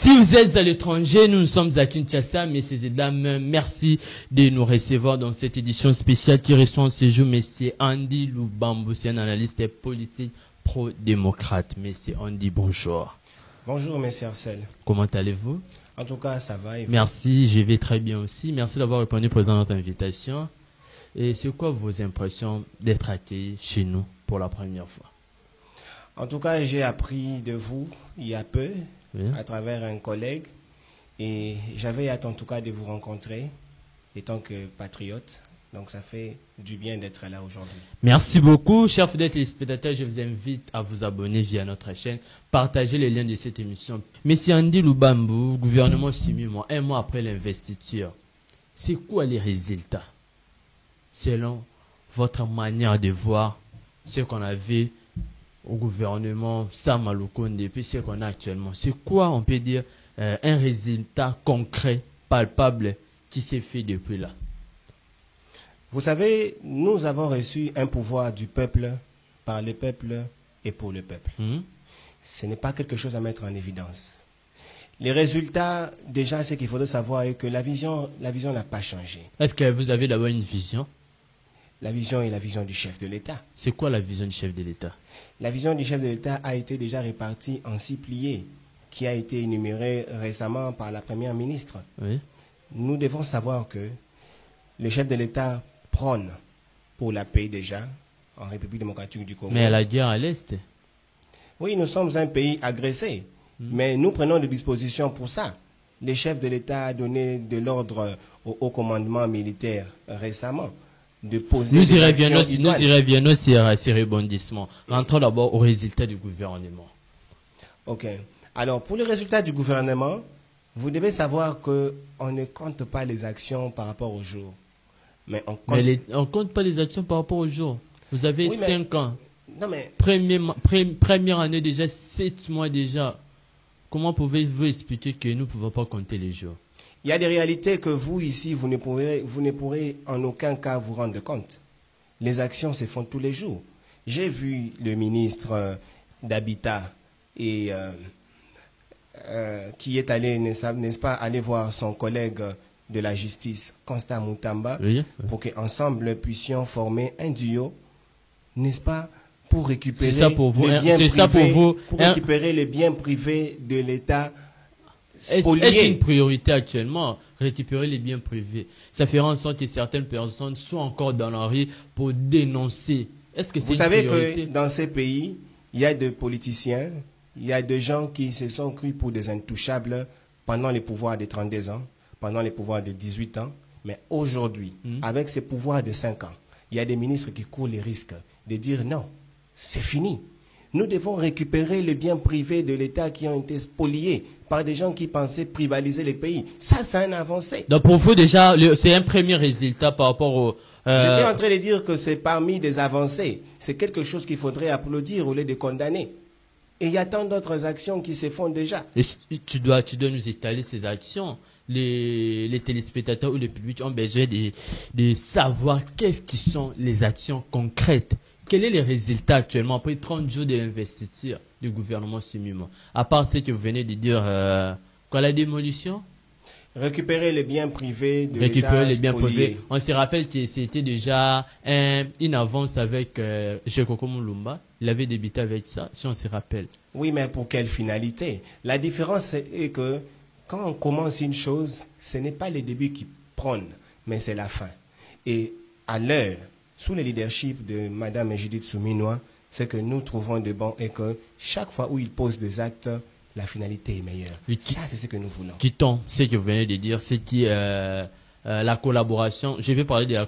Si vous êtes à l'étranger, nous sommes à Kinshasa, messieurs et dames, merci de nous recevoir dans cette édition spéciale qui reçoit en ce jour monsieur Andy Lubambo, c'est un analyste politique pro-démocrate. Monsieur Andy, bonjour. Bonjour, monsieur Arcel. Comment allez-vous? En tout cas, ça va. Merci, je vais très bien aussi. Merci d'avoir répondu présent à notre invitation. Et c'est quoi vos impressions d'être accueillis chez nous pour la première fois? En tout cas, j'ai appris de vous il y a peu, oui, à travers un collègue. Et j'avais hâte en tout cas de vous rencontrer, étant que patriote. Donc ça fait du bien d'être là aujourd'hui. Merci beaucoup, chers fidèles téléspectateurs. Je vous invite à vous abonner via notre chaîne, partager les liens de cette émission. Monsieur Andy Lubambo, gouvernement Simimo, un mois après l'investiture, c'est quoi les résultats selon votre manière de voir ce qu'on avait au gouvernement Sama Lukonde et puis ce qu'on a actuellement? C'est quoi, on peut dire, un résultat concret, palpable qui s'est fait depuis là? Vous savez, nous avons reçu un pouvoir du peuple, par le peuple et pour le peuple. Ce n'est pas quelque chose à mettre en évidence. Les résultats, déjà, ce qu'il faudrait savoir est que la vision n'a pas changé. Est-ce que vous avez d'abord une vision? La vision est la vision du chef de l'État. C'est quoi la vision du chef de l'État? La vision du chef de l'État a été déjà répartie en 6 piliers, qui a été énumérée récemment par la première ministre. Oui. Nous devons savoir que le chef de l'État prône pour la paix déjà, en République démocratique du Congo. Mais la guerre à l'Est? Oui, nous sommes un pays agressé, mais nous prenons des dispositions pour ça. Le chef de l'État a donné de l'ordre au haut commandement militaire récemment de poser Nous y reviendrons sur ces rebondissements. Rentrons d'abord au résultat du gouvernement. Ok. Alors, pour le résultat du gouvernement, vous devez savoir qu'on ne compte pas les actions par rapport au jour. Mais on compte pas les actions par rapport au jour. Vous avez 5 ans. Non, mais... Première année déjà, 7 mois déjà. Comment pouvez-vous expliquer que nous ne pouvons pas compter les jours? Il y a des réalités que vous, ici, vous ne pourrez en aucun cas vous rendre compte. Les actions se font tous les jours. J'ai vu le ministre d'Habitat et qui est allé, n'est-ce pas, aller voir son collègue de la justice, Constant Moutamba, oui, pour qu'ensemble puissions former un duo, n'est-ce pas, pour récupérer les biens privés de l'État. Est-ce une priorité actuellement, récupérer les biens privés? Ça fera en sorte que certaines personnes soient encore dans la rue pour dénoncer. Est-ce que c'est une priorité? Vous savez que dans ces pays, il y a des politiciens, il y a des gens qui se sont crus pour des intouchables pendant les pouvoirs de 32 ans, pendant les pouvoirs de 18 ans. Mais aujourd'hui, avec ces pouvoirs de 5 ans, il y a des ministres qui courent les risques de dire non, c'est fini. Nous devons récupérer les biens privés de l'État qui ont été spoliés par des gens qui pensaient privatiser les pays. Ça, c'est un avancé. Donc pour vous, déjà, c'est un premier résultat par rapport au... J'étais en train de dire que c'est parmi des avancées. C'est quelque chose qu'il faudrait applaudir au lieu de condamner. Et il y a tant d'autres actions qui se font déjà. Et tu dois nous étaler ces actions. Les téléspectateurs ou le public ont besoin de savoir qu'est-ce qui sont les actions concrètes. Quels sont les résultats actuellement après 30 jours de l'investiture du gouvernement Simimo? À part ce que vous venez de dire, quoi, la démolition? Récupérer les biens privés de l'État. Récupérer les biens privés. On se rappelle que c'était déjà une avance avec Jekoko Mulumba. Il avait débuté avec ça, si on se rappelle. Oui, mais pour quelle finalité? La différence est que quand on commence une chose, ce n'est pas le début qui prône, mais c'est la fin. Et à l'heure, sous le leadership de Mme Judith Souminois, ce que nous trouvons de bon est que chaque fois où il pose des actes, la finalité est meilleure. Ça, c'est ce que nous voulons. Quittons ce que vous venez de dire, c'est que la collaboration, je vais parler de la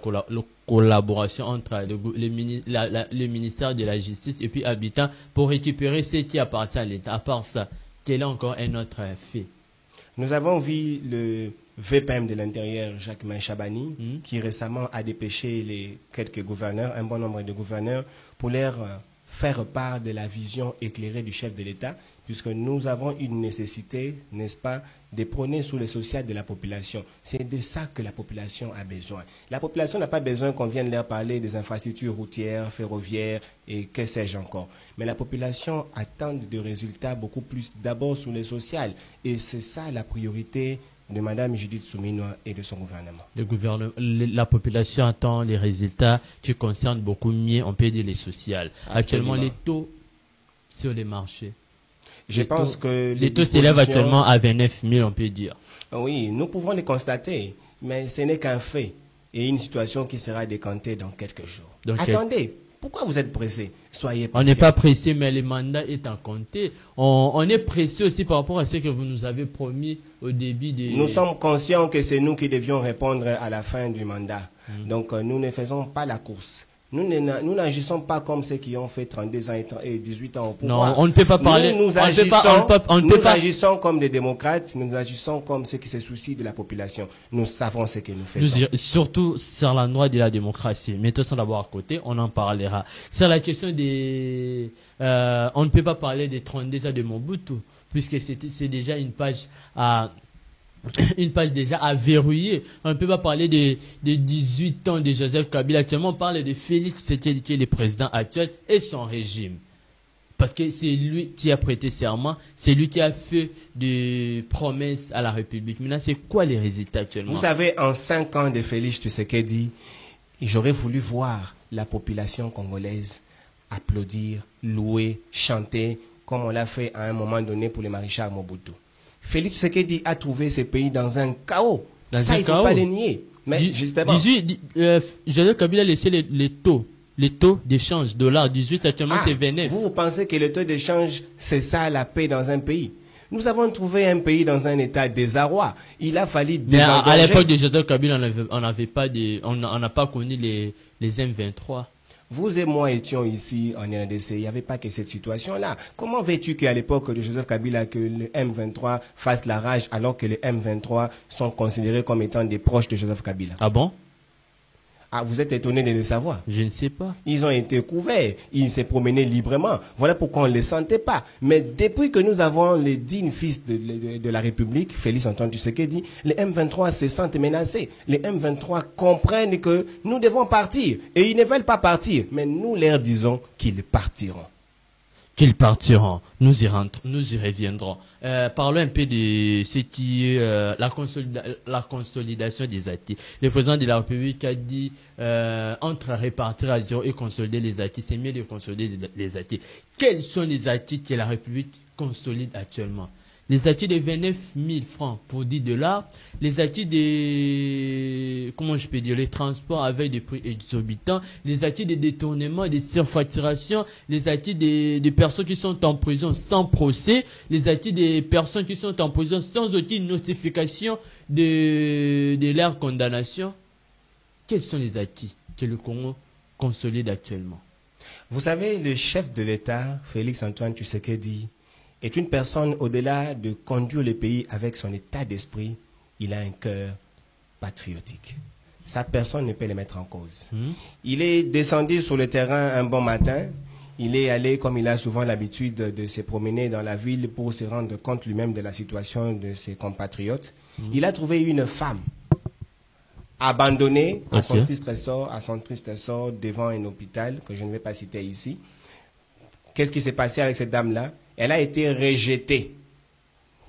collaboration entre le ministère de la Justice et puis Habitat pour récupérer ce qui appartient à l'État. À part ça, quel est encore un autre fait? Nous avons vu le VPM de l'Intérieur, Jacques Chabani, qui récemment a dépêché quelques gouverneurs, un bon nombre de gouverneurs, pour leur faire part de la vision éclairée du chef de l'État, puisque nous avons une nécessité, n'est-ce pas, de prôner sur le social de la population. C'est de ça que la population a besoin. La population n'a pas besoin qu'on vienne leur parler des infrastructures routières, ferroviaires et que sais-je encore. Mais la population attend des résultats beaucoup plus d'abord sur le social. Et c'est ça la priorité de Mme Judith Suminwa et de son gouvernement. La population attend les résultats qui concernent beaucoup mieux, on peut dire, les sociales. Actuellement, les taux sur les marchés. Je pense que les taux s'élèvent actuellement à 29 000, on peut dire. Oui, nous pouvons les constater, mais ce n'est qu'un fait et une situation qui sera décantée dans quelques jours. Donc, attendez, pourquoi vous êtes pressé? Soyez patient. On n'est pas pressé, mais le mandat est en compté. On est pressé aussi par rapport à ce que vous nous avez promis au début des... Nous sommes conscients que c'est nous qui devions répondre à la fin du mandat. Donc, nous ne faisons pas la course. Nous n'agissons pas comme ceux qui ont fait 32 ans et 18 ans au pouvoir. Non, on ne peut pas parler. Nous agissons comme des démocrates, nous agissons comme ceux qui se soucient de la population. Nous savons ce que nous faisons. Surtout sur la loi de la démocratie. Mettons ça d'abord à côté, on en parlera. Sur la question des... on ne peut pas parler des 32 ans de Mobutu, puisque c'est déjà une page à... Une page déjà à verrouiller. On ne peut pas parler de 18 ans de Joseph Kabila. Actuellement, on parle de Félix Tshisekedi qui est le président actuel et son régime. Parce que c'est lui qui a prêté serment, c'est lui qui a fait des promesses à la République. Maintenant, c'est quoi les résultats actuellement? Vous savez, en 5 ans de Félix Tshisekedi, j'aurais voulu voir la population congolaise applaudir, louer, chanter, comme on l'a fait à un moment donné pour le maréchal Mobutu. Félix Tshisekedi a trouvé ce pays dans un chaos. Il ne faut pas le nier. Mais justement... Joseph Kabila a laissé les taux d'échange, dollars, 18 actuellement c'est 29. Vous pensez que le taux d'échange, c'est ça la paix dans un pays? Nous avons trouvé un pays dans un état désarroi. Il a fallu désengorger. Mais à l'époque de Joseph Kabila, on n'a pas connu les M23. Vous et moi étions ici en RDC, il n'y avait pas que cette situation-là. Comment veux-tu qu'à l'époque de Joseph Kabila, que le M23 fasse la rage alors que les M23 sont considérés comme étant des proches de Joseph Kabila? Ah bon? Ah, vous êtes étonné de le savoir? Je ne sais pas. Ils ont été couverts, ils s'est promené librement. Voilà pourquoi on ne les sentait pas. Mais depuis que nous avons les dignes fils de la République, Félix Antoine Tshisekedi, les M23 se sentent menacés. Les M23 comprennent que nous devons partir. Et ils ne veulent pas partir. Mais nous leur disons qu'ils partiront. Qu'ils partiront. Nous y reviendrons. Parlons un peu de ce qui est la consolidation des acquis. Le président de la République a dit entre répartir à zéro et consolider les acquis, c'est mieux de consolider les acquis. Quels sont les acquis que la République consolide actuellement? Les acquis de 29 000 francs pour 10 $, les acquis des, comment je peux dire, les transports avec des prix exorbitants, les acquis des détournements et des surfacturations, les acquis des personnes qui sont en prison sans procès, les acquis des personnes qui sont en prison sans aucune notification de leur condamnation. Quels sont les acquis que le Congo consolide actuellement? Vous savez, le chef de l'État, Félix Antoine Tshisekedi, est une personne, au-delà de conduire le pays avec son état d'esprit, il a un cœur patriotique. Sa personne ne peut le mettre en cause. Il est descendu sur le terrain un bon matin. Il est allé, comme il a souvent l'habitude, de se promener dans la ville pour se rendre compte lui-même de la situation de ses compatriotes. Il a trouvé une femme abandonnée à son triste sort devant un hôpital que je ne vais pas citer ici. Qu'est-ce qui s'est passé avec cette dame-là? Elle a été rejetée.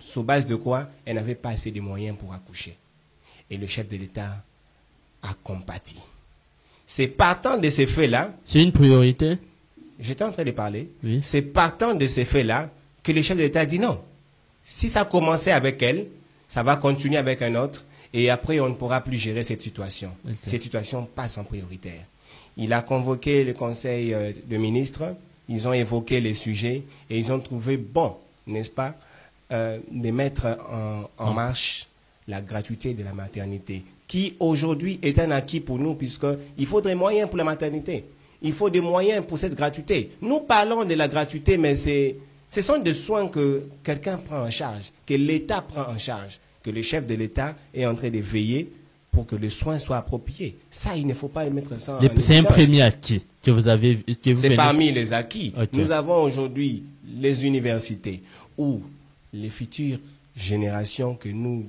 Sur base de quoi? Elle n'avait pas assez de moyens pour accoucher. Et le chef de l'État a compati. C'est partant de ces faits-là... C'est une priorité? J'étais en train de parler. Oui. C'est partant de ces faits-là que le chef de l'État dit non. Si ça a commencé avec elle, ça va continuer avec un autre. Et après, on ne pourra plus gérer cette situation. Okay. Cette situation passe en prioritaire. Il a convoqué le conseil de ministres. Ils ont évoqué les sujets et ils ont trouvé bon, n'est-ce pas, de mettre en marche la gratuité de la maternité, qui aujourd'hui est un acquis pour nous, puisqu'il faut des moyens pour la maternité. Il faut des moyens pour cette gratuité. Nous parlons de la gratuité, mais ce sont des soins que quelqu'un prend en charge, que l'État prend en charge, que le chef de l'État est en train de veiller pour que les soins soient appropriés. Ça, il ne faut pas mettre ça en évidence. C'est un premier acquis. que vous avez... C'est parmi les acquis. Okay. Nous avons aujourd'hui les universités où les futures générations que nous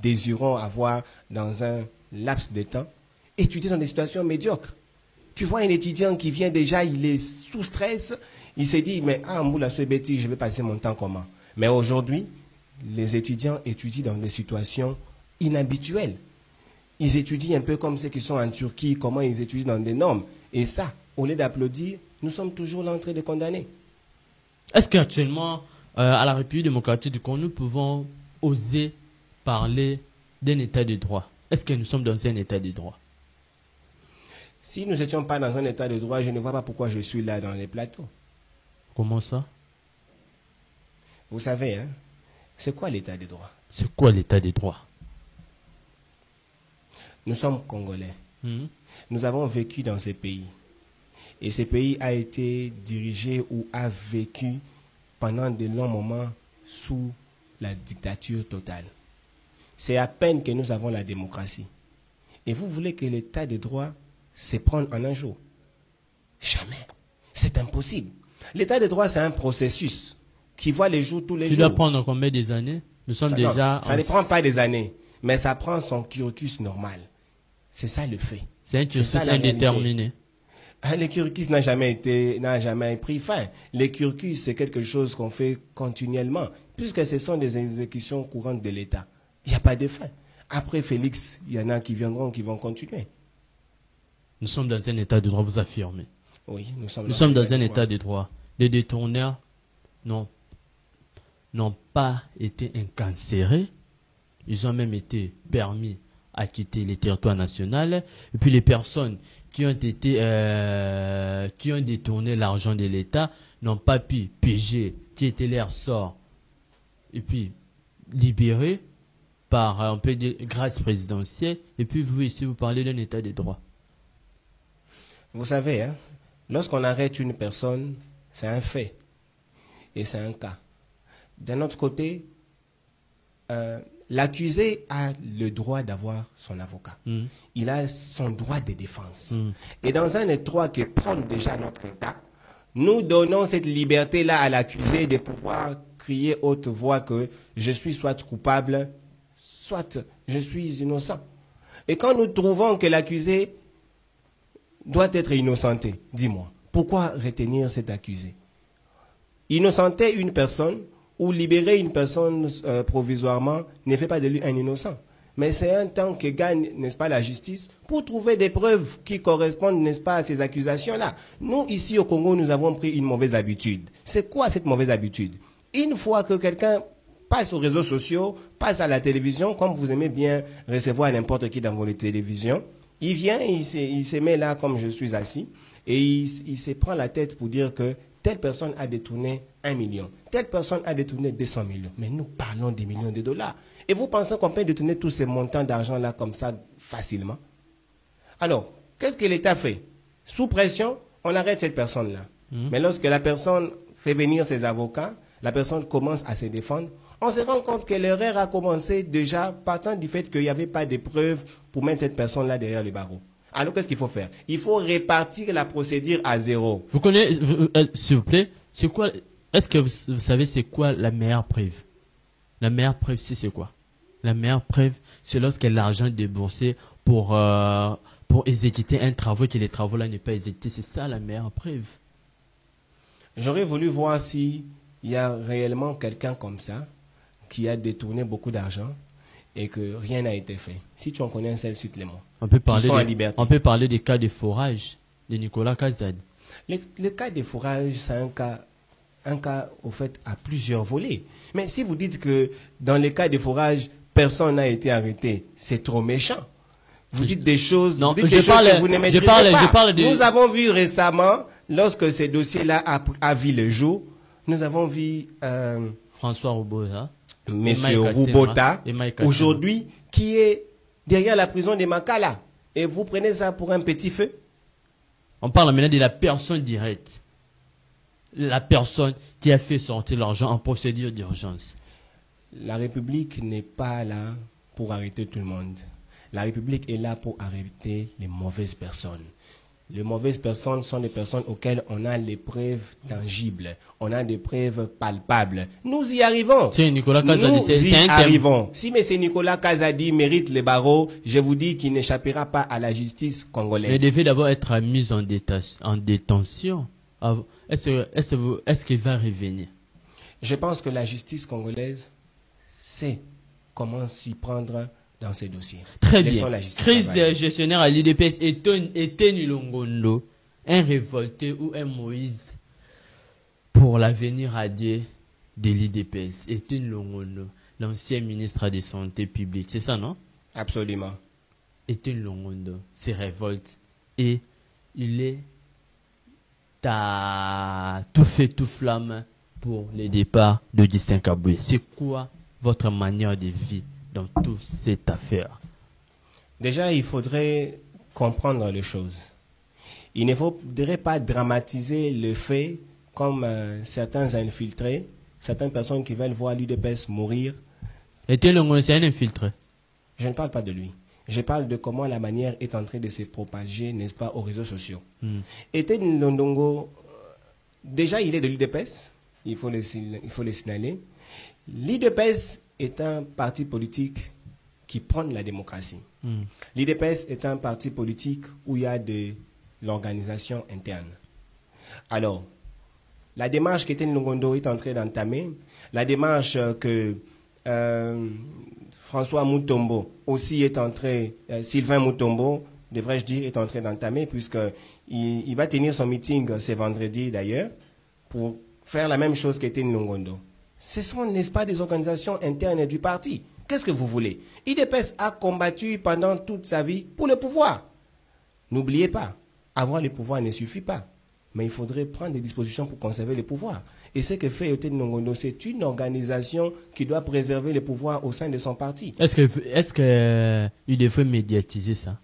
désirons avoir dans un laps de temps étudient dans des situations médiocres. Tu vois un étudiant qui vient déjà, il est sous stress, il se dit, mais moula ce bêtise, je vais passer mon temps comment? Mais aujourd'hui, les étudiants étudient dans des situations inhabituelles. Ils étudient un peu comme ceux qui sont en Turquie, comment ils étudient dans des normes. Et ça, au lieu d'applaudir, nous sommes toujours là en train de condamner. Est-ce qu'actuellement, à la République démocratique du Congo, nous pouvons oser parler d'un état de droit? Est-ce que nous sommes dans un état de droit? Si nous n'étions pas dans un état de droit, je ne vois pas pourquoi je suis là dans les plateaux. Comment ça? Vous savez, hein, c'est quoi l'état de droit? C'est quoi l'état de droit? Nous sommes Congolais. Nous avons vécu dans ces pays. Et ce pays a été dirigé ou a vécu pendant de longs moments sous la dictature totale. C'est à peine que nous avons la démocratie. Et vous voulez que l'état de droit se prenne en un jour? Jamais. C'est impossible. L'état de droit, c'est un processus qui voit les jours tous les jours. Tu dois prendre combien des années? Nous sommes déjà... Ça ne prend pas des années, mais ça prend son cursus normal. C'est ça le fait. C'est un cursus indéterminé. Le cursus n'a jamais pris fin. Le cursus, c'est quelque chose qu'on fait continuellement, puisque ce sont des exécutions courantes de l'État. Il n'y a pas de fin. Après Félix, il y en a qui viendront, qui vont continuer. Nous sommes dans un état de droit, vous affirmez. Oui, nous sommes dans un état de droit. Les détourneurs n'ont pas été incarcérés. Ils ont même été permis à quitter les territoires nationaux. Et puis les personnes qui ont détourné l'argent de l'État n'ont pas pu piger qui était leur sort. Et puis libérés par, on peut dire, grâce présidentielle. Et puis vous ici, vous parlez d'un état de droit. Vous savez, hein, lorsqu'on arrête une personne, c'est un fait. Et c'est un cas. D'un autre côté, l'accusé a le droit d'avoir son avocat. Il a son droit de défense. Et dans un droit que prend déjà notre État, nous donnons cette liberté-là à l'accusé de pouvoir crier haute voix que je suis soit coupable, soit je suis innocent. Et quand nous trouvons que l'accusé doit être innocenté, dis-moi, pourquoi retenir cet accusé? Innocenter une personne ou libérer une personne provisoirement ne fait pas de lui un innocent. Mais c'est un temps que gagne, n'est-ce pas, la justice pour trouver des preuves qui correspondent, n'est-ce pas, à ces accusations-là. Nous, ici au Congo, nous avons pris une mauvaise habitude. C'est quoi cette mauvaise habitude? Une fois que quelqu'un passe aux réseaux sociaux, passe à la télévision, comme vous aimez bien recevoir n'importe qui dans vos télévisions, il vient, il se met là comme je suis assis, et il se prend la tête pour dire que telle personne a détourné 1 million. Telle personne a détourné 200 millions. Mais nous parlons des millions de dollars. Et vous pensez qu'on peut détourner tous ces montants d'argent-là comme ça facilement? Alors, qu'est-ce que l'État fait? Sous pression, on arrête cette personne-là. Mais lorsque la personne fait venir ses avocats, la personne commence à se défendre, on se rend compte que l'erreur a commencé déjà partant du fait qu'il n'y avait pas de preuves pour mettre cette personne-là derrière le barreau. Alors, qu'est-ce qu'il faut faire? Il faut répartir la procédure à zéro. Vous connaissez, s'il vous plaît, c'est quoi, est-ce que vous savez c'est quoi la meilleure preuve? La meilleure preuve, c'est quoi? La meilleure preuve, c'est lorsque l'argent est déboursé pour exécuter un travail que les travaux-là n'est pas exécutés. C'est ça la meilleure preuve. J'aurais voulu voir s'il y a réellement quelqu'un comme ça qui a détourné beaucoup d'argent et que rien n'a été fait. Si tu en connais un seul, cite-le-moi. On peut parler des cas de forage de Nicolas Kazad. Le cas de forage, c'est un cas au fait à plusieurs volets. Mais si vous dites que dans le cas de forage, personne n'a été arrêté, c'est trop méchant. Vous dites des choses, que vous ne maîtrisez pas. Nous avons vu récemment, lorsque ces dossiers-là a vu le jour, nous avons vu François Roubota, Monsieur Roubota, aujourd'hui, qui est derrière la prison de Makala. Et vous prenez ça pour un petit feu? On parle maintenant de la personne directe. La personne qui a fait sortir l'argent en procédure d'urgence. La République n'est pas là pour arrêter tout le monde. La République est là pour arrêter les mauvaises personnes. Les mauvaises personnes sont des personnes auxquelles on a les preuves tangibles, on a des preuves palpables. Nous y arrivons. C'est Nicolas Kazadi, Nous c'est y un thème. arrivons. Si M. Nicolas Kazadi mérite les barreaux, je vous dis qu'il n'échappera pas à la justice Mais congolaise. il devait d'abord être mis en détention. Est-ce qu'il va revenir? Je pense que la justice congolaise sait comment s'y prendre dans ces dossiers. Très Laissons bien. la justice Crise travailler. gestionnaire à l'IDPS, Étienne Longondo, un révolté ou un Moïse pour l'avenir radié de l'IDPS. Étienne Longondo, l'ancien ministre de la Santé publique. C'est ça, non? Absolument. Étienne Longondo se révolte et il est à tout fait, tout flamme pour le départ de Augustin Kabouye. C'est quoi votre manière de vivre dans toute cette affaire? Déjà, il faudrait comprendre les choses. Il ne faudrait pas dramatiser le fait comme certains infiltrés, certaines personnes qui veulent voir l'UDPS mourir. Étienne Longondo, c'est un infiltré. Je ne parle pas de lui. Je parle de comment la manière est en train de se propager, n'est-ce pas, aux réseaux sociaux. Étienne Longondo, déjà, il est de l'UDPS, il faut le signaler. L'UDPS est un parti politique qui prône la démocratie. L'UDPS est un parti politique où il y a de l'organisation interne. Alors, la démarche qu'Étienne Longondo est en train d'entamer, la démarche que François Mutombo aussi est en train, Sylvain Mutombo, devrais-je dire, est en train d'entamer, puisqu'il va tenir son meeting ce vendredi d'ailleurs, pour faire la même chose qu'Étienne Longondo. Ce sont, n'est-ce pas, des organisations internes du parti. Qu'est-ce que vous voulez? IDPS a combattu pendant toute sa vie pour le pouvoir. N'oubliez pas, avoir le pouvoir ne suffit pas. Mais il faudrait prendre des dispositions pour conserver le pouvoir. Et ce que fait Étienne Longondo, c'est une organisation qui doit préserver le pouvoir au sein de son parti. Est-ce que il devrait médiatiser ça?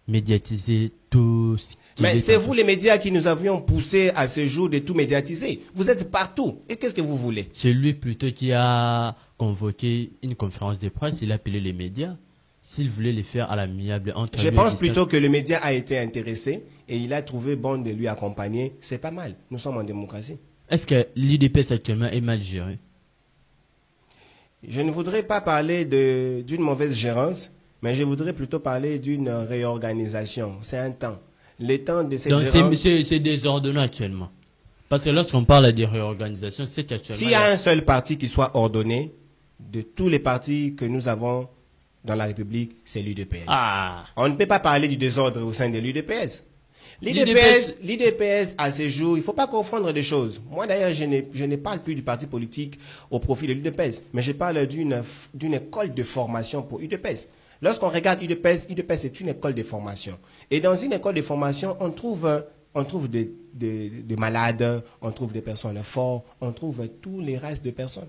Médiatiser tout ce qui Mais est c'est en vous les médias qui nous avions poussé à ce jour de tout médiatiser. Vous êtes partout. Et qu'est-ce que vous voulez? C'est lui plutôt qui a convoqué une conférence de presse, il a appelé les médias. S'il voulait les faire à l'amiable entre Je lui et pense Augustin. plutôt que le média a été intéressé et il a trouvé bon de lui accompagner. C'est pas mal. Nous sommes en démocratie. Est-ce que l'IDPS actuellement est mal géré? Je ne voudrais pas parler d'une mauvaise gérance, mais je voudrais plutôt parler d'une réorganisation. C'est un temps. Le temps de cette Donc gérance... c'est désordonné actuellement. Parce que lorsqu'on parle de réorganisation, c'est qu'actuellement... S'il y a un seul parti qui soit ordonné, de tous les partis que nous avons dans la République, c'est l'UDPS. Ah, On ne peut pas parler du désordre au sein de l'UDPS. L'UDPS L'UDPS, à ce jour, il ne faut pas confondre des choses. Moi, d'ailleurs, je ne parle plus du parti politique au profit de l'UDPS, mais je parle d'une école de formation pour UDPS. Lorsqu'on regarde UDPS, UDPS est une école de formation. Et dans une école de formation, on trouve des malades, on trouve des personnes fortes, on trouve tous les restes de personnes.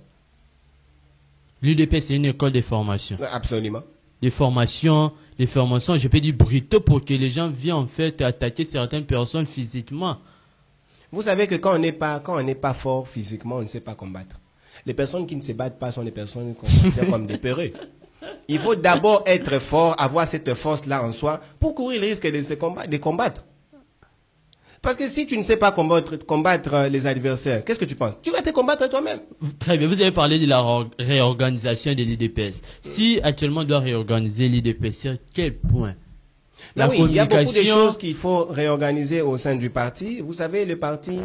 l'UDPS c'est une école de formation. Absolument. Des formations, je peux dire brutaux pour que les gens viennent en fait attaquer certaines personnes physiquement. Vous savez que quand on n'est pas fort physiquement, on ne sait pas combattre. Les personnes qui ne se battent pas sont des personnes qu'on considère comme des peureux. Il faut d'abord être fort, avoir cette force-là en soi pour courir le risque de combattre. Parce que si tu ne sais pas combattre les adversaires, qu'est-ce que tu penses? Tu vas te combattre toi-même. Très bien, vous avez parlé de la réorganisation de l'IDPS. Si actuellement on doit réorganiser l'IDPS, sur quel point? Oui, il y a beaucoup de choses qu'il faut réorganiser au sein du parti. Vous savez, le parti,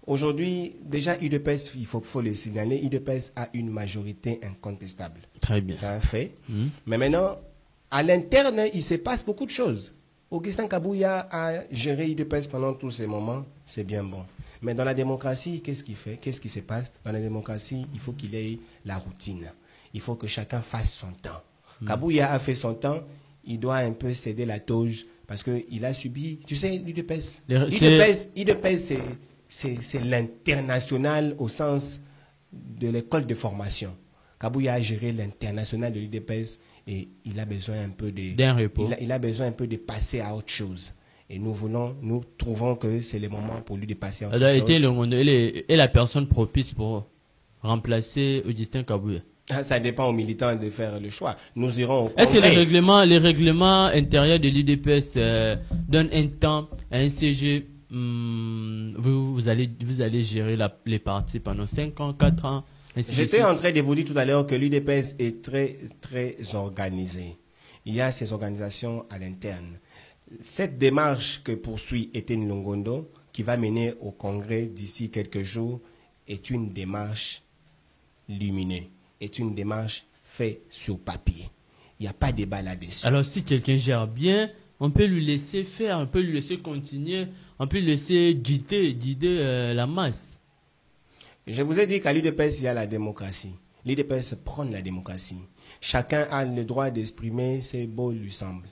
aujourd'hui, déjà UDPS, il faut le signaler, UDPS a une majorité incontestable. Très bien. C'est un fait. Mais maintenant, à l'interne, il se passe beaucoup de choses. Augustin Kabouye a géré UDPS pendant tous ces moments, c'est bien bon. Mais dans la démocratie, qu'est-ce qu'il fait? Qu'est-ce qui se passe? Dans la démocratie, il faut qu'il ait la routine. Il faut que chacun fasse son temps. Kabouye a fait son temps, il doit un peu céder la toge parce qu'il a subi, tu sais, l'UDPS. UDPS, c'est l'international au sens de l'école de formation. Kabouye a géré l'international de l'UDPS et il a besoin un peu d'un repos. Il a besoin un peu de passer à autre chose. Et nous trouvons que c'est le moment pour lui de passer à autre chose. Il est la personne propice pour remplacer Augustin Kabouye. Ça dépend aux militants de faire le choix. Nous irons au Est-ce que Congrès. les règlements intérieurs de l'UDPS donnent un temps à un CG? Vous allez gérer les partis pendant 5 ans, 4 ans. J'étais en train de vous dire tout à l'heure que l'UDPS est très, très organisé. Il y a ces organisations à l'interne. Cette démarche que poursuit Etienne Longondo, qui va mener au Congrès d'ici quelques jours, est une démarche lumineuse, est une démarche faite sur papier. Il n'y a pas de débat là-dessus. Alors si quelqu'un gère bien, on peut lui laisser faire, on peut lui laisser continuer, on peut lui laisser guider la masse. Je vous ai dit qu'à l'UDPS, il y a la démocratie. L'UDPS prône la démocratie. Chacun a le droit d'exprimer ses beaux lui semble.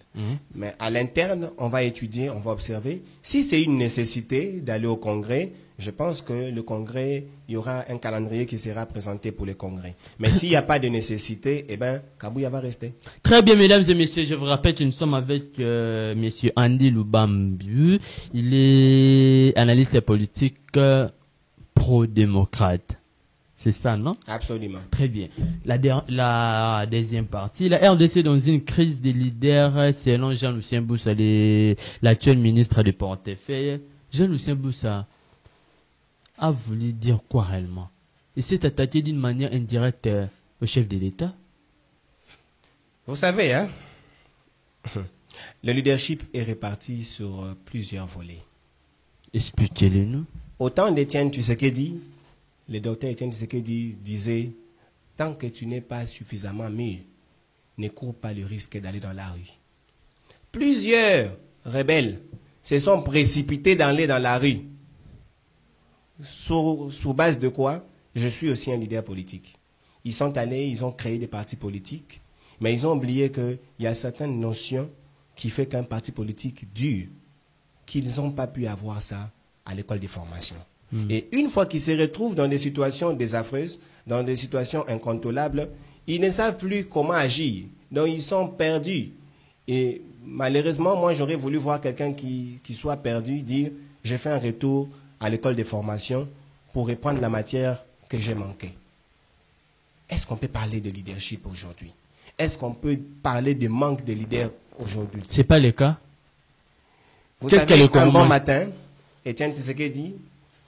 Mais à l'interne, on va étudier, on va observer. Si c'est une nécessité d'aller au Congrès, je pense que le Congrès, il y aura un calendrier qui sera présenté pour le Congrès. Mais s'il n'y a pas de nécessité, eh bien, Kabouya va rester. Très bien, mesdames et messieurs, je vous rappelle que nous sommes avec monsieur Andy Lubambu. Il est analyste politique pro-démocrate. C'est ça, non? Absolument. Très bien. La deuxième partie, la RDC dans une crise des leaders, selon Jean-Lucien Boussa, l'actuel ministre du portefeuille. Jean-Lucien Boussa a voulu dire quoi réellement? Il s'est attaqué d'une manière indirecte au chef de l'État? Vous savez, hein, le leadership est réparti sur plusieurs volets. Expliquez-le-nous. Autant d'Étienne Tshisekedi, le docteur Étienne Tshisekedi disait, tant que tu n'es pas suffisamment mûr, ne cours pas le risque d'aller dans la rue. Plusieurs rebelles se sont précipités d'aller dans la rue. Sous base de quoi? Je suis aussi un leader politique. Ils sont allés, ils ont créé des partis politiques, mais ils ont oublié qu'il y a certaines notions qui font qu'un parti politique dure, qu'ils n'ont pas pu avoir ça à l'école de formation. Et une fois qu'ils se retrouvent dans des situations désastreuses, dans des situations incontrôlables, ils ne savent plus comment agir. Donc ils sont perdus. Et malheureusement, moi j'aurais voulu voir quelqu'un qui soit perdu, dire j'ai fait un retour à l'école de formation pour reprendre la matière que j'ai manquée. Est-ce qu'on peut parler de leadership aujourd'hui? Est-ce qu'on peut parler de manque de leaders aujourd'hui? Ce n'est pas le cas. Vous savez, un bon matin, Étienne Tshisekedi,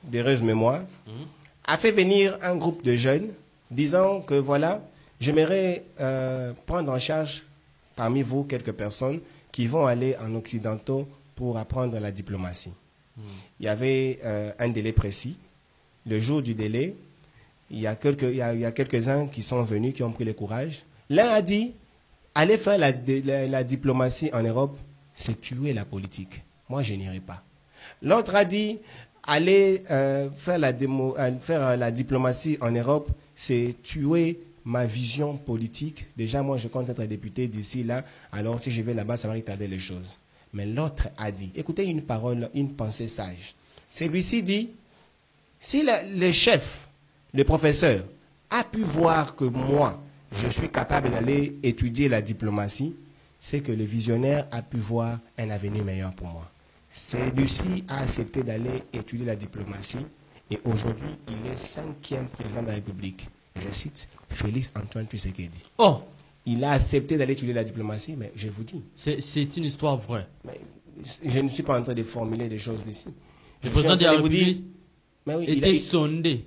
d'heureuse mémoire, a fait venir un groupe de jeunes disant que voilà, j'aimerais prendre en charge parmi vous quelques personnes qui vont aller en occidentaux pour apprendre la diplomatie. Il y avait un délai précis. Le jour du délai, il y a quelques-uns qui sont venus, qui ont pris le courage. L'un a dit, aller faire la diplomatie en Europe, c'est tuer la politique. Moi, je n'irai pas. L'autre a dit, aller faire la diplomatie en Europe, c'est tuer ma vision politique. Déjà, moi, je compte être député d'ici là. Alors, si je vais là-bas, ça va retarder les choses. Mais l'autre a dit, écoutez une parole, une pensée sage. Celui-ci dit, si le chef, le professeur, a pu voir que moi, je suis capable d'aller étudier la diplomatie, c'est que le visionnaire a pu voir un avenir meilleur pour moi. Celui-ci a accepté d'aller étudier la diplomatie et aujourd'hui, il est 5e président de la République. Je cite Félix Antoine Tshisekedi. Oh! Il a accepté d'aller étudier la diplomatie, mais je vous dis. C'est une histoire vraie. Mais je ne suis pas en train de formuler des choses d'ici. Le président de la République était sondé.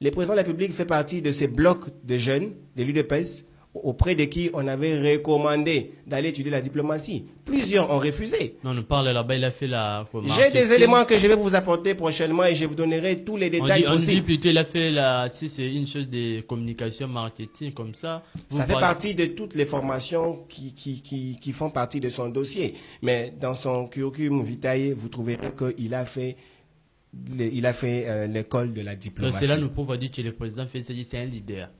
Le président de la République fait partie de ces blocs de jeunes de l'UDPS auprès de qui on avait recommandé d'aller étudier la diplomatie. Plusieurs ont refusé. Non, on parle là-bas, il a fait la... J'ai des éléments que je vais vous apporter prochainement et je vous donnerai tous les détails possibles. On dit plutôt il a fait si c'est une chose de communication, marketing, comme ça. Ça fait partie de toutes les formations qui font partie de son dossier. Mais dans son curriculum vitae, vous trouverez qu'il a fait... l'école de la diplomatie. Donc, cela nous prouve dire que le président Félix c'est un leader.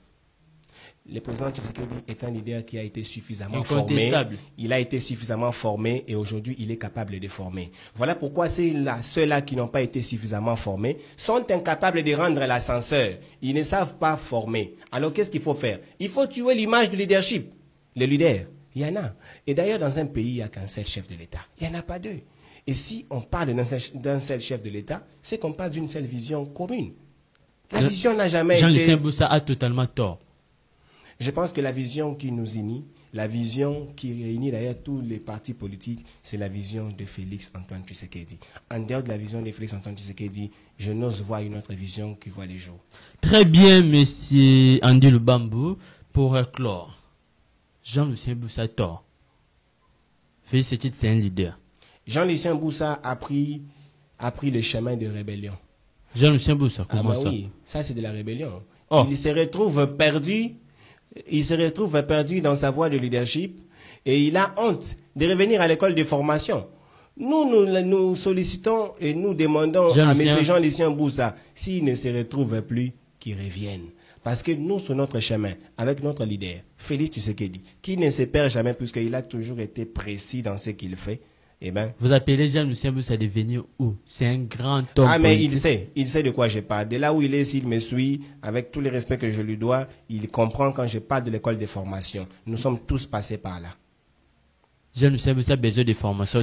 Le président Tshisekedi est un leader qui a été suffisamment formé. Il a été suffisamment formé et aujourd'hui, il est capable de former. Voilà pourquoi ceux-là qui n'ont pas été suffisamment formés sont incapables de rendre l'ascenseur. Ils ne savent pas former. Alors, qu'est-ce qu'il faut faire? Il faut tuer l'image du leadership. Le leader, il y en a. Et d'ailleurs, dans un pays, il n'y a qu'un seul chef de l'État. Il n'y en a pas deux. Et si on parle d'un seul chef de l'État, c'est qu'on parle d'une seule vision commune. La vision n'a jamais été... Jean-Lucien Boussa a totalement tort. Je pense que la vision qui nous unit, la vision qui réunit d'ailleurs tous les partis politiques, c'est la vision de Félix Antoine Tshisekedi. En dehors de la vision de Félix Antoine Tshisekedi, je n'ose voir une autre vision qui voit les jours. Très bien, monsieur Andy Lubambo. Pour clore, Jean-Lucien Boussa tort. Félix Tshisekedi, c'est un leader. Jean-Lucien Boussa a pris le chemin de rébellion. Jean-Lucien Boussa, comment ça? Oui, ça c'est de la rébellion. Oh. Il se retrouve perdu dans sa voie de leadership et il a honte de revenir à l'école de formation. Nous sollicitons et nous demandons à M. Jean-Lucien Boussa, s'il ne se retrouve plus, qu'il revienne. Parce que nous, sur notre chemin, avec notre leader, Félix Tshisekedi, qui ne se perd jamais puisqu'il a toujours été précis dans ce qu'il fait, eh ben, vous appelez Jean-Lucien Boussa à devenir où? C'est un grand homme. Ah, mais il sait de quoi je parle. De là où il est, s'il me suit, avec tous les respects que je lui dois, il comprend quand je parle de l'école de formation. Nous sommes tous passés par là. Jean-Lucien Boussa a besoin de formation.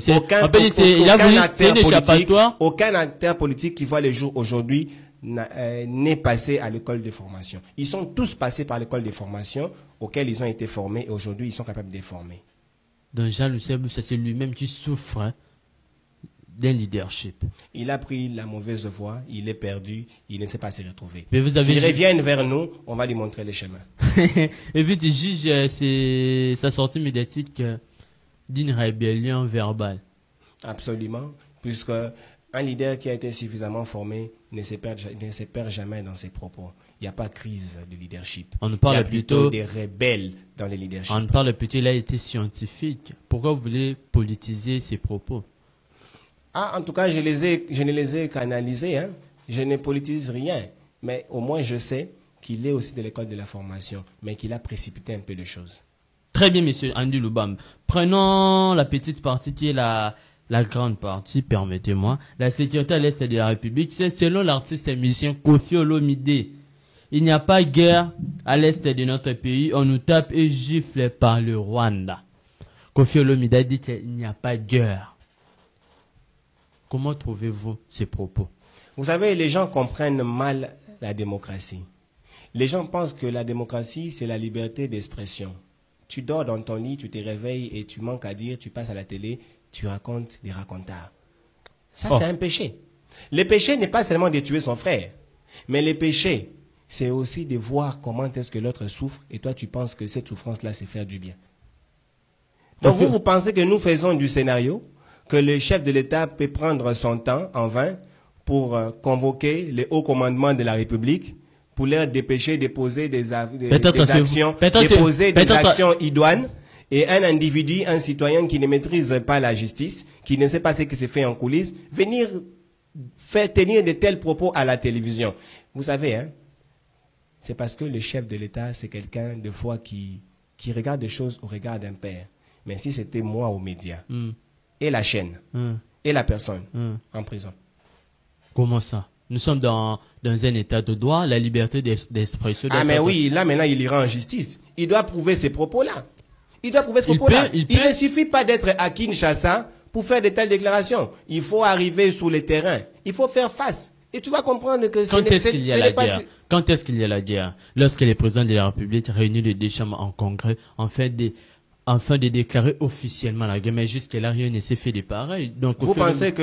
Aucun acteur politique qui voit les jours aujourd'hui n'est passé à l'école de formation. Ils sont tous passés par l'école de formation auquel ils ont été formés et aujourd'hui ils sont capables de former. Donc Jean-Lucien Boussa, c'est lui-même qui souffre d'un leadership. Il a pris la mauvaise voie, il est perdu, il ne sait pas se retrouver. Mais vous avez il revient vers nous, on va lui montrer le chemin. Et puis tu juges sa sortie médiatique d'une rébellion verbale. Absolument, puisque un leader qui a été suffisamment formé ne se perd jamais dans ses propos. Il n'y a pas de crise de leadership. On parle il y a plutôt des rebelles dans le leadership. On parle plutôt, il a été scientifique. Pourquoi vous voulez politiser ses propos? Ah, en tout cas, je ne les ai qu'analysés. Hein. Je ne politise rien. Mais au moins, je sais qu'il est aussi de l'école de la formation, mais qu'il a précipité un peu de choses. Très bien, monsieur Andy Lubambo. Prenons la petite partie qui est la grande partie, permettez-moi. La sécurité à l'est de la République, c'est selon l'artiste musicien Koffi Olomide. Il n'y a pas de guerre à l'est de notre pays. On nous tape et gifle par le Rwanda. Koffi Olomide a dit qu'il n'y a pas de guerre. Comment trouvez-vous ces propos? Vous savez, les gens comprennent mal la démocratie. Les gens pensent que la démocratie, c'est la liberté d'expression. Tu dors dans ton lit, tu te réveilles et tu manques à dire, tu passes à la télé, tu racontes des racontards. Ça, c'est un péché. Le péché n'est pas seulement de tuer son frère, mais le péché, c'est aussi de voir comment est-ce que l'autre souffre et toi, tu penses que cette souffrance-là, c'est faire du bien. Donc, vous pensez que nous faisons du scénario, que le chef de l'État peut prendre son temps en vain pour convoquer les hauts commandements de la République, pour leur dépêcher de poser des actions idoines, et un individu, un citoyen qui ne maîtrise pas la justice, qui ne sait pas ce qui se fait en coulisses, venir faire tenir de tels propos à la télévision. Vous savez, hein, c'est parce que le chef de l'État, c'est quelqu'un de foi qui regarde des choses au regard d'un père. Mais si c'était moi aux médias, et la chaîne, et la personne en prison. Comment ça? Nous sommes dans un état de droit, la liberté d'expression. Ah mais oui, là maintenant il ira en justice. Il doit prouver ces propos-là. Il doit prouver ces propos-là. Il ne suffit pas d'être à Kinshasa pour faire de telles déclarations. Il faut arriver sur le terrain. Il faut faire face. Et tu vas comprendre que quand est-ce qu'il y a la guerre? Quand est-ce qu'il y a la guerre? Lorsque les présidents de la République réunissent les deux chambres en congrès, afin de déclarer officiellement la guerre. Mais jusque-là, rien ne s'est fait de pareil. Donc, vous pensez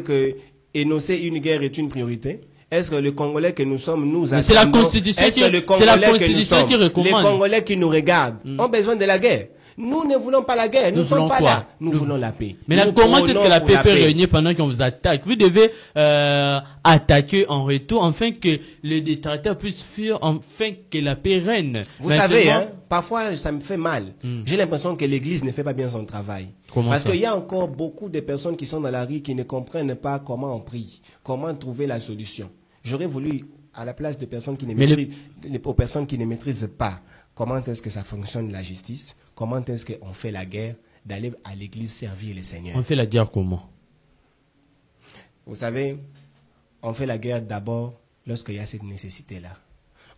que énoncer une guerre est une priorité? Est-ce que les Congolais que nous sommes, nous attendons? C'est la Constitution qui recommande. Les Congolais qui nous regardent ont besoin de la guerre. Nous ne voulons pas la guerre. Nous ne sommes pas là. Nous voulons la paix. Mais comment est-ce que la paix peut réunir pendant qu'on vous attaque? Vous devez attaquer en retour afin que les détracteurs puissent fuir, afin que la paix règne. Vous savez, hein, parfois ça me fait mal. J'ai l'impression que l'Église ne fait pas bien son travail. Parce qu'il y a encore beaucoup de personnes qui sont dans la rue qui ne comprennent pas comment on prie, comment trouver la solution. J'aurais voulu, à la place de personnes qui ne aux personnes qui ne maîtrisent pas comment est-ce que ça fonctionne la justice, comment est-ce qu'on fait la guerre, d'aller à l'église servir le Seigneur. On fait la guerre comment? Vous savez, on fait la guerre d'abord lorsqu'il y a cette nécessité-là.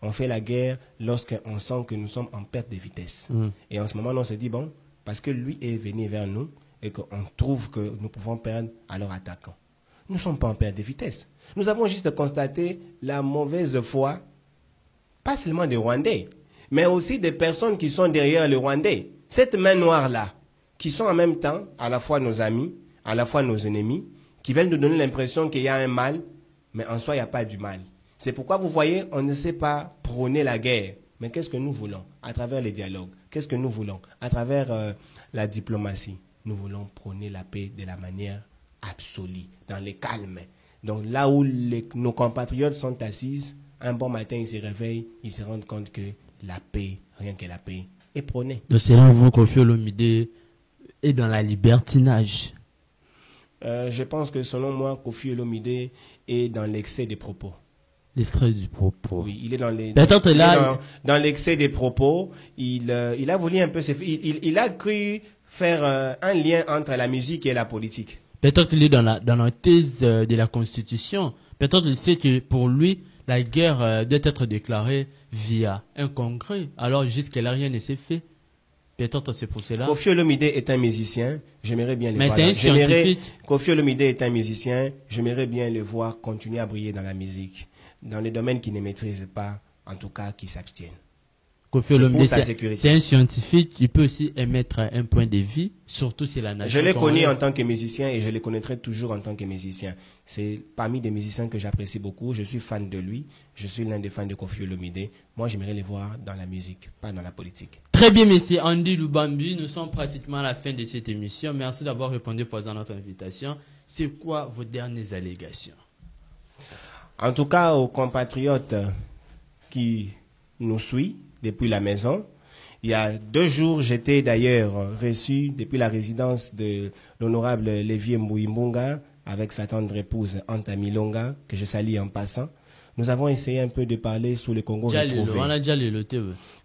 On fait la guerre lorsqu'on sent que nous sommes en perte de vitesse. Et en ce moment, on se dit, bon, parce que lui est venu vers nous et qu'on trouve que nous pouvons perdre, alors attaquons. Nous ne sommes pas en perte de vitesse. Nous avons juste constaté la mauvaise foi, pas seulement des Rwandais, mais aussi des personnes qui sont derrière le Rwandais. Cette main noire-là, qui sont en même temps à la fois nos amis, à la fois nos ennemis, qui veulent nous donner l'impression qu'il y a un mal, mais en soi, il n'y a pas du mal. C'est pourquoi vous voyez, on ne sait pas prôner la guerre. Mais qu'est-ce que nous voulons à travers les dialogues? Qu'est-ce que nous voulons à travers la diplomatie? Nous voulons prôner la paix de la manière absolue, dans le calme. Donc là où nos compatriotes sont assis, un bon matin, ils se réveillent, ils se rendent compte que la paix, rien que la paix, est prônée. Donc selon vous, Koffi Olomide est dans la libertinage? Je pense que selon moi, Koffi Olomide est dans l'excès des propos. L'extrait du propos. Oui, il est dans dans l'excès des propos. Il a voulu un peu il a cru faire un lien entre la musique et la politique. Peut-être qu'il est dans la thèse de la Constitution. Peut-être qu'il sait que pour lui, la guerre doit être déclarée via un congrès. Alors jusqu'à là, rien ne s'est fait. Peut-être c'est pour cela. Koffi Olomide est un musicien. J'aimerais bien le voir. Mais c'est un scientifique. Koffi Olomide est un musicien. J'aimerais bien le voir continuer à briller dans la musique. Dans les domaines qu'il ne maîtrise pas, en tout cas, qu'il s'abstienne. Koffi Olomide, c'est un scientifique, il peut aussi émettre un point de vue, surtout si la nation... Je l'ai connu en tant que musicien et je le connaîtrai toujours en tant que musicien. C'est parmi des musiciens que j'apprécie beaucoup, je suis fan de lui, je suis l'un des fans de Koffi Olomide. Moi, j'aimerais les voir dans la musique, pas dans la politique. Très bien, monsieur Andy Lubambi, nous sommes pratiquement à la fin de cette émission. Merci d'avoir répondu à notre invitation. C'est quoi vos dernières allégations? En tout cas, aux compatriotes qui nous suivent depuis la maison, il y a 2 jours, j'étais d'ailleurs reçu depuis la résidence de l'honorable Lévier Mbouimbunga avec sa tendre épouse Anta Milonga, que je salue en passant. Nous avons essayé un peu de parler sur le Congo retrouvé. On a déjà le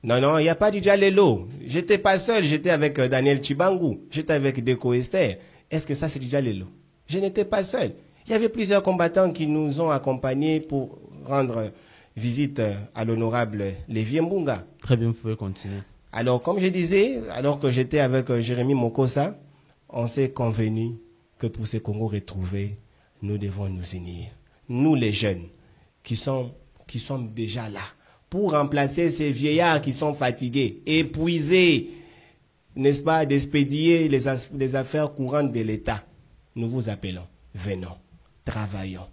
Non, il n'y a pas du Djalelo. J'étais pas seul, j'étais avec Daniel Chibangu, j'étais avec Deco Esther. Est-ce que ça c'est du Djalelo? Je n'étais pas seul. Il y avait plusieurs combattants qui nous ont accompagnés pour rendre visite à l'honorable Lévier Mbunga. Très bien, vous pouvez continuer. Alors, comme je disais, alors que j'étais avec Jérémy Mokosa, on s'est convenu que pour ce Congo retrouvé, nous devons nous unir. Nous, les jeunes, qui sommes déjà là, pour remplacer ces vieillards qui sont fatigués, épuisés, n'est-ce pas, d'expédier les affaires courantes de l'État. Nous vous appelons, venons, travaillons,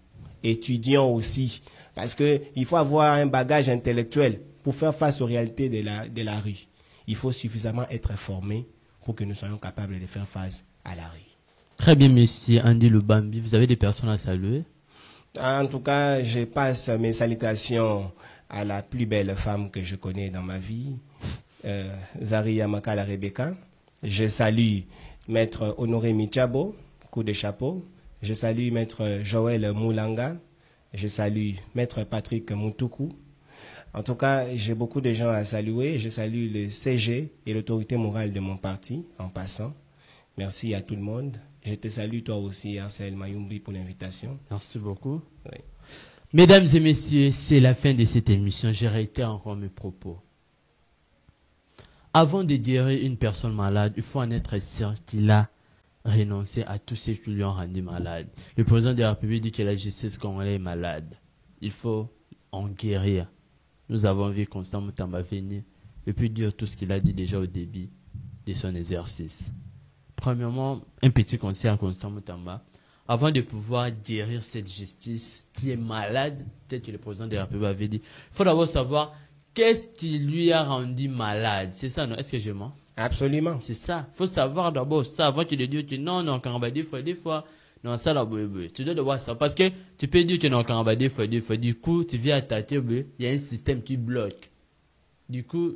étudions aussi, parce qu'il faut avoir un bagage intellectuel pour faire face aux réalités de la rue. Il faut suffisamment être formé pour que nous soyons capables de faire face à la rue. Très bien, monsieur Andy Lubambi. Vous avez des personnes à saluer? En tout cas, je passe mes salutations à la plus belle femme que je connais dans ma vie, Zaria Makala Rebecca. Je salue Maître Honoré Michabo, coup de chapeau. Je salue Maître Joël Moulanga. Je salue Maître Patrick Moutoukou. En tout cas, j'ai beaucoup de gens à saluer. Je salue le CG et l'autorité morale de mon parti, en passant. Merci à tout le monde. Je te salue toi aussi, Arcel Mayumbi, pour l'invitation. Merci beaucoup. Oui. Mesdames et messieurs, c'est la fin de cette émission. Je réitère encore mes propos. Avant de guérir une personne malade, il faut en être sûr qu'il a renoncé à tous ceux qui lui ont rendu malade. Le président de la République dit que la justice congolaise est malade. Il faut en guérir. Nous avons vu Constant Mutamba venir et puis dire tout ce qu'il a dit déjà au début de son exercice. Premièrement, un petit conseil à Constant Mutamba. Avant de pouvoir guérir cette justice qui est malade, peut-être que le président de la République avait dit, il faut d'abord savoir qu'est-ce qui lui a rendu malade. C'est ça, non? Est-ce que je mens? Absolument. C'est ça. Il faut savoir d'abord ça avant de dire que non, quand on va des fois, non, ça là, tu dois devoir ça. Parce que tu peux dire que non, quand on va des fois, du coup, tu viens attaquer, il y a un système qui bloque. Du coup,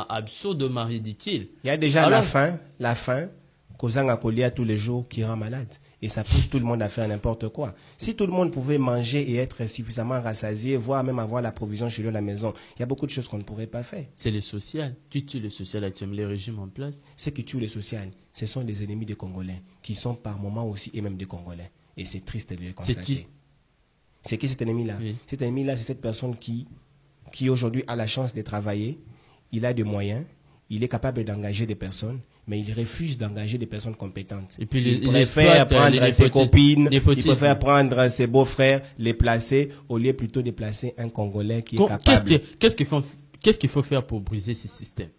absurdement ridicule. Il y a déjà la faim, Kozanga Kolia tous les jours qui rend malade. Et ça pousse tout le monde à faire n'importe quoi. Si tout le monde pouvait manger et être suffisamment rassasié, voire même avoir la provision chez lui à la maison, il y a beaucoup de choses qu'on ne pourrait pas faire. C'est le social. Qui tue le social actuellement, les régimes en place? Ceux qui tuent le social, ce sont des ennemis des Congolais, qui sont par moments aussi et même des Congolais. Et c'est triste de le constater. C'est qui cet ennemi-là? Oui. Cet ennemi-là, c'est cette personne qui aujourd'hui a la chance de travailler, il a des moyens, il est capable d'engager des personnes, mais il refuse d'engager des personnes compétentes. Et puis il préfère prendre ses copines, il préfère prendre ses beaux-frères, les placer, au lieu plutôt de placer un Congolais qui est capable. Qu'est-ce qu'il faut faire pour briser ce système?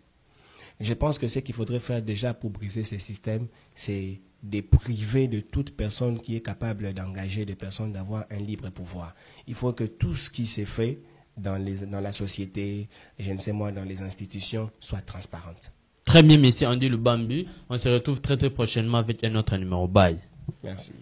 Je pense que ce qu'il faudrait faire déjà pour briser ces systèmes, c'est de priver de toute personne qui est capable d'engager des personnes d'avoir un libre pouvoir. Il faut que tout ce qui s'est fait dans la société, je ne sais moi, dans les institutions, soit transparente. Très bien, monsieur Andy Lubambu. On se retrouve très très prochainement avec un autre numéro. Bye. Merci.